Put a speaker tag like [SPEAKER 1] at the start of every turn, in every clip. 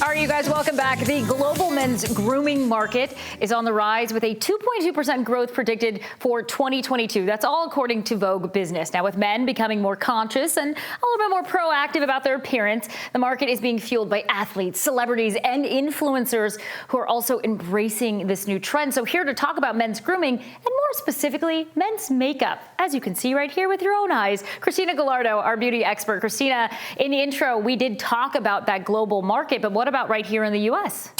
[SPEAKER 1] All right, you guys, welcome back. The global men's grooming market is on the rise with a 2.2% growth predicted for 2022. That's all according to Vogue Business. Now, with men becoming more conscious and a little bit more proactive about their appearance, the market is being fueled by athletes, celebrities, and influencers who are also embracing this new trend. So here to talk about men's grooming and more specifically, men's makeup, as you can see right here with your own eyes, Christina Gallardo, our beauty expert. Christina, in the intro, we did talk about that global market, but what about right here in the U.S.?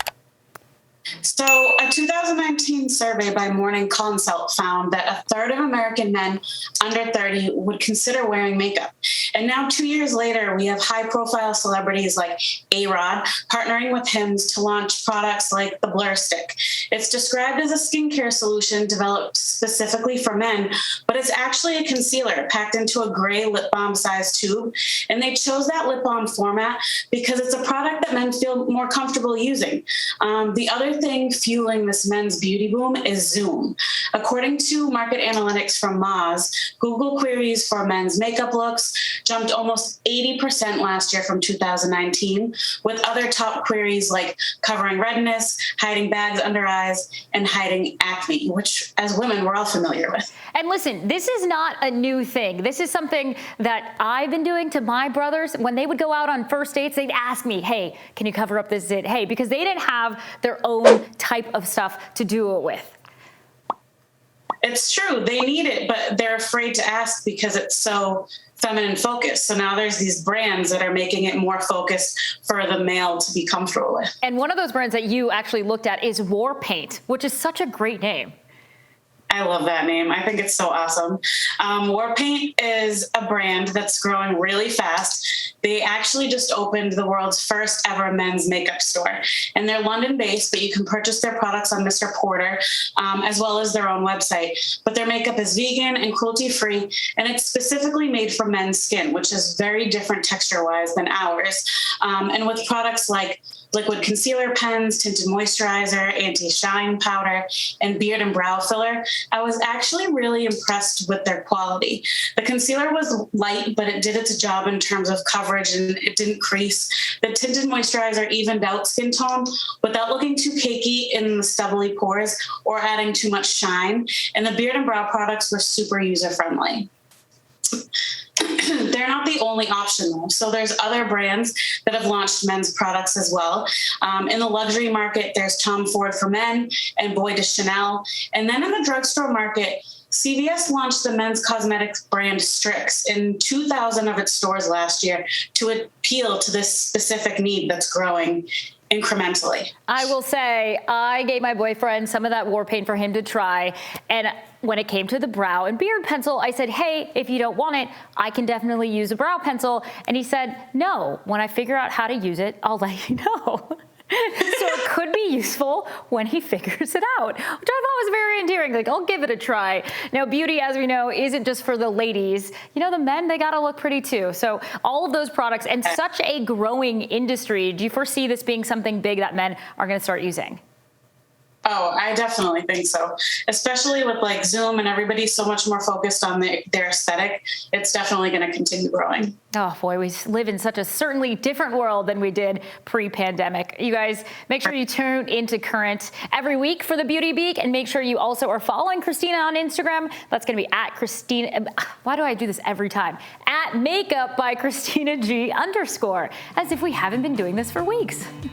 [SPEAKER 2] So a 2019 survey by Morning Consult found that a third of American men under 30 would consider wearing makeup. And now 2 years later, we have high-profile celebrities like A-Rod partnering with Hims to launch products like the Blur Stick. It's described as a skincare solution developed specifically for men, but it's actually a concealer packed into a gray lip balm-sized tube. And they chose that lip balm format because it's a product that men feel more comfortable using. The other thing fueling this men's beauty boom is Zoom. According to market analytics from Moz, Google queries for men's makeup looks jumped almost 80% last year from 2019, with other top queries like covering redness, hiding bags under eyes, and hiding acne, which as women we're all familiar with.
[SPEAKER 1] And listen, this is not a new thing. This is something that I've been doing to my brothers. When they would go out on first dates, they'd ask me, hey, can you cover up this zit? Hey, because they didn't have their own type of stuff to do it with.
[SPEAKER 2] It's true. They need it, but they're afraid to ask because it's so feminine focused. So now there's these brands that are making it more focused for the male to be comfortable with.
[SPEAKER 1] And one of those brands that you actually looked at is WarPaint, which is such a great name.
[SPEAKER 2] I love that name. I think it's so awesome. WarPaint is a brand that's growing really fast. They actually just opened the world's first ever men's makeup store. And they're London-based, but you can purchase their products on Mr. Porter, as well as their own website. But their makeup is vegan and cruelty-free, and it's specifically made for men's skin, which is very different texture-wise than ours. And with products like liquid concealer pens, tinted moisturizer, anti-shine powder, and beard and brow filler, I was actually really impressed with their quality. The concealer was light, but it did its job in terms of coverage and it didn't crease. The tinted moisturizer evened out skin tone without looking too cakey in the stubbly pores or adding too much shine. And the beard and brow products were super user-friendly. They're not the only option, though. So there's other brands that have launched men's products as well. In the luxury market, there's Tom Ford for men and Boy de Chanel. And then in the drugstore market, CVS launched the men's cosmetics brand Strix in 2,000 of its stores last year to appeal to this specific need that's growing incrementally.
[SPEAKER 1] I will say I gave my boyfriend some of that WarPaint for him to try, and when it came to the brow and beard pencil, I said, hey, if you don't want it, I can definitely use a brow pencil. And he said, no, when I figure out how to use it, I'll let you know. So it could be useful when he figures it out, which I thought was very endearing. Like, I'll give it a try. Now, beauty, as we know, isn't just for the ladies. You know, the men, they got to look pretty too. So all of those products and such a growing industry, do you foresee this being something big that men are going to start using?
[SPEAKER 2] Oh, I definitely think so. Especially with like Zoom and everybody so much more focused on their aesthetic, it's definitely going to continue growing.
[SPEAKER 1] Oh boy, we live in such a certainly different world than we did pre-pandemic. You guys, make sure you tune into Current every week for the Beauty Beak, and make sure you also are following Christina on Instagram. That's going to be at Christina. Why do I do this every time? At Makeup by Christina G_, as if we haven't been doing this for weeks.